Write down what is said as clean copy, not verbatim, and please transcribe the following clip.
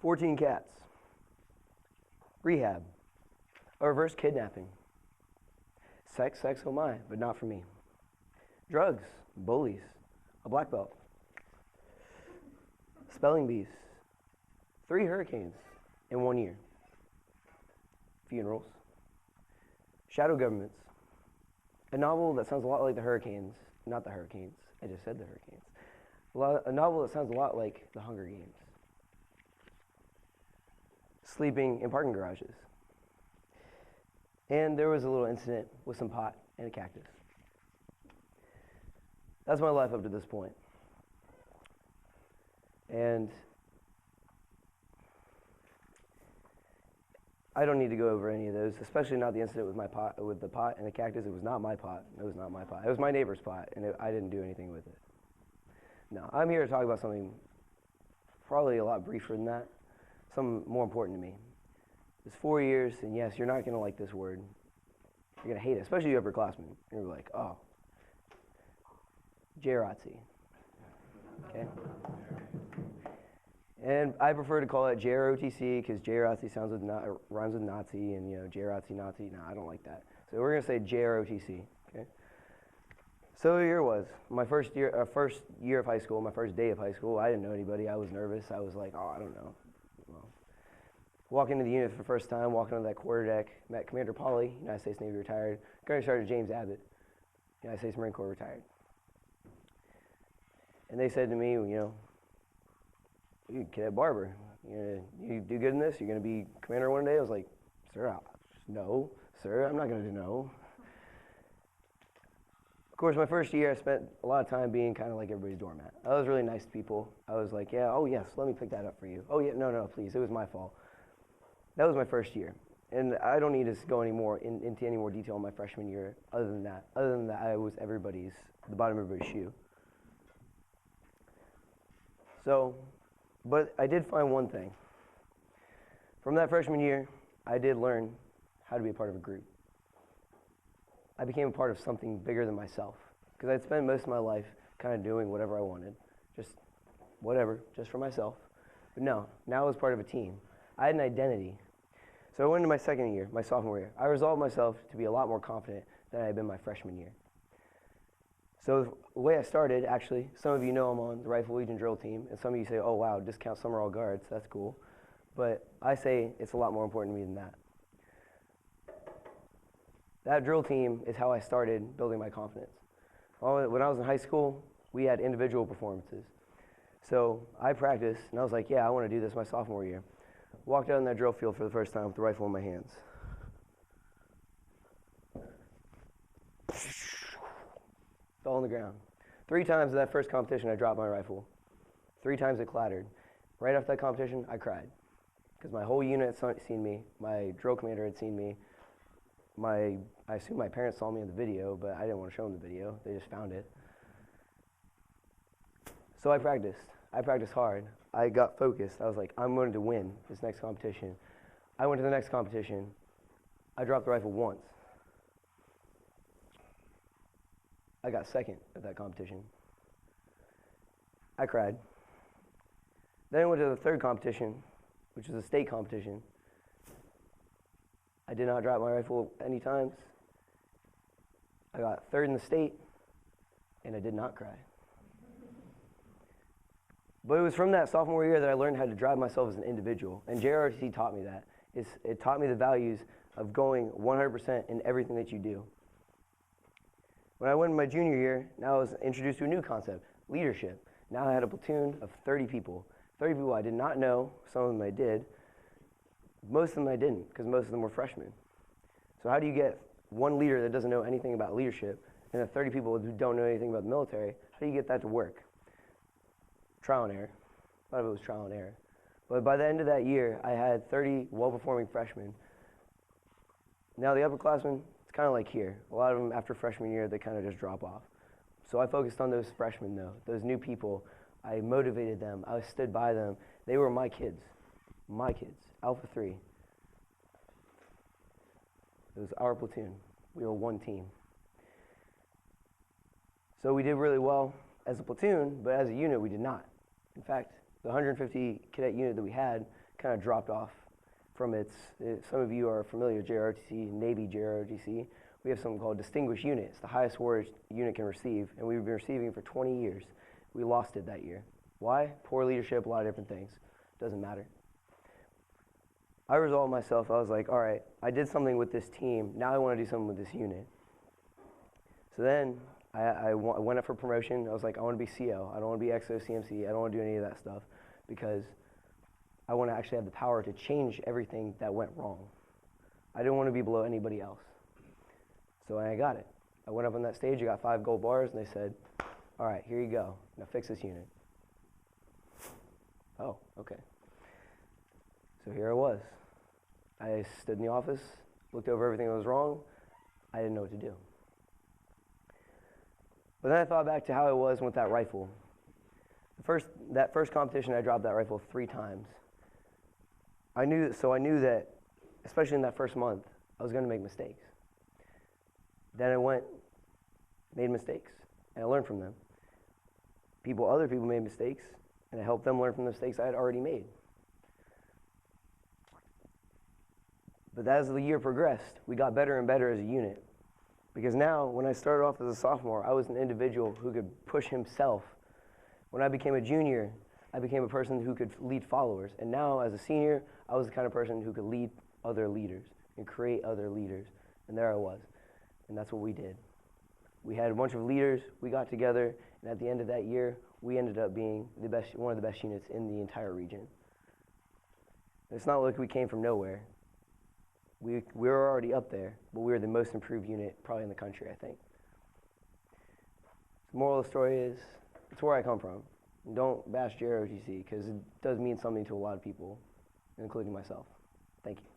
14 cats, rehab, a reverse kidnapping, sex, oh my, but not for me, drugs, bullies, a black belt, spelling bees, 3 hurricanes in 1 year, funerals, shadow governments, a novel that sounds a lot like the Hurricanes, not the Hurricanes, I just said the Hurricanes, a novel that sounds a lot like the Hunger Games, sleeping in parking garages, and there was a little incident with some pot and a cactus. That's my life up to this point. And I don't need to go over any of those, especially not the incident with the pot and the cactus. It was not my pot. It was not my pot. It was my neighbor's pot, and I didn't do anything with it. No, I'm here to talk about something probably a lot briefer than that, something more important to me. It's 4 years, and yes, you're not going to like this word. You're going to hate it, especially you upperclassmen. You're like, oh, JROTC. Okay? And I prefer to call it JROTC because JROTC rhymes with Nazi, and JROTC Nazi. No, I don't like that. So we're going to say JROTC. Okay. So here it was, my first year of high school, my first day of high school. I didn't know anybody. I was nervous. I was like, oh, I don't know. Well, walk into the unit for the first time, walking on that quarterdeck, met Commander Polly, United States Navy retired. Gunnery Sergeant James Abbott, United States Marine Corps retired. And they said to me, you Cadet Barber, you do good in this? You're going to be commander one day? I was like, sir, no, sir, I'm not going to do no. Of course, my first year, I spent a lot of time being kind of like everybody's doormat. I was really nice to people. I was like, yeah, oh yes, let me pick that up for you. Oh yeah, no, please, it was my fault. That was my first year. And I don't need to go into any more detail on my freshman year other than that. I was the bottom of everybody's shoe. So, but I did find one thing. From that freshman year, I did learn how to be a part of a group. I became a part of something bigger than myself, because I'd spent most of my life kind of doing whatever I wanted, just for myself. But no, now I was part of a team. I had an identity. So I went into my second year, my sophomore year. I resolved myself to be a lot more confident than I had been my freshman year. So the way I started, actually, some of you know I'm on the Rifle Legion drill team, and some of you say, oh wow, discount summer all guards, that's cool. But I say it's a lot more important to me than that. That drill team is how I started building my confidence. When I was in high school, we had individual performances. So I practiced, and I was like, yeah, I want to do this my sophomore year. Walked out in that drill field for the first time with the rifle in my hands. Fell on the ground. 3 times in that first competition, I dropped my rifle. 3 times it clattered. Right after that competition, I cried. Because my whole unit had seen me, my drill commander had seen me, I assume my parents saw me in the video, but I didn't want to show them the video. They just found it. So I practiced. I practiced hard. I got focused. I was like, I'm going to win this next competition. I went to the next competition. I dropped the rifle once. I got second at that competition. I cried. Then I went to the third competition, which was a state competition. I did not drop my rifle any times. I got third in the state, and I did not cry. But it was from that sophomore year that I learned how to drive myself as an individual, and JROTC taught me that. It taught me the values of going 100% in everything that you do. When I went in my junior year, now I was introduced to a new concept, leadership. Now I had a platoon of 30 people. 30 people I did not know, some of them I did. Most of them I didn't, because most of them were freshmen. So how do you get one leader that doesn't know anything about leadership and then 30 people who don't know anything about the military? How do you get that to work? Trial and error. A lot of it was trial and error. But by the end of that year, I had 30 well-performing freshmen. Now the upperclassmen, it's kind of like here. A lot of them, after freshman year, they kind of just drop off. So I focused on those freshmen, though, those new people. I motivated them. I stood by them. They were my kids. My kids. Alpha 3. It was our platoon. We were one team. So we did really well as a platoon, but as a unit, we did not. In fact, the 150 cadet unit that we had kind of dropped off from some of you are familiar with JROTC, Navy JROTC. We have something called Distinguished Unit. It's the highest award a unit can receive, and we've been receiving it for 20 years. We lost it that year. Why? Poor leadership, a lot of different things. Doesn't matter. I resolved myself. I was like, all right, I did something with this team. Now I want to do something with this unit. So then I went up for promotion. I was like, I want to be CO. I don't want to be XO, CMC. I don't want to do any of that stuff because I want to actually have the power to change everything that went wrong. I didn't want to be below anybody else. So I got it. I went up on that stage. I got 5 gold bars, and they said, all right, here you go. Now fix this unit. Oh, okay. So here I was. I stood in the office, looked over everything that was wrong. I didn't know what to do. But then I thought back to how it was with that rifle. That first competition, I dropped that rifle 3 times. I knew that, especially in that first month, I was going to make mistakes. Then I went, made mistakes, and I learned from them. Other people made mistakes, and I helped them learn from the mistakes I had already made. But as the year progressed, we got better and better as a unit. Because now, when I started off as a sophomore, I was an individual who could push himself. When I became a junior, I became a person who could lead followers. And now, as a senior, I was the kind of person who could lead other leaders and create other leaders. And there I was. And that's what we did. We had a bunch of leaders, we got together, and at the end of that year, we ended up being one of the best units in the entire region. It's not like we came from nowhere. We were already up there, but we were the most improved unit probably in the country, I think. The moral of the story is, it's where I come from. And don't bash JROTC, because it does mean something to a lot of people, including myself. Thank you.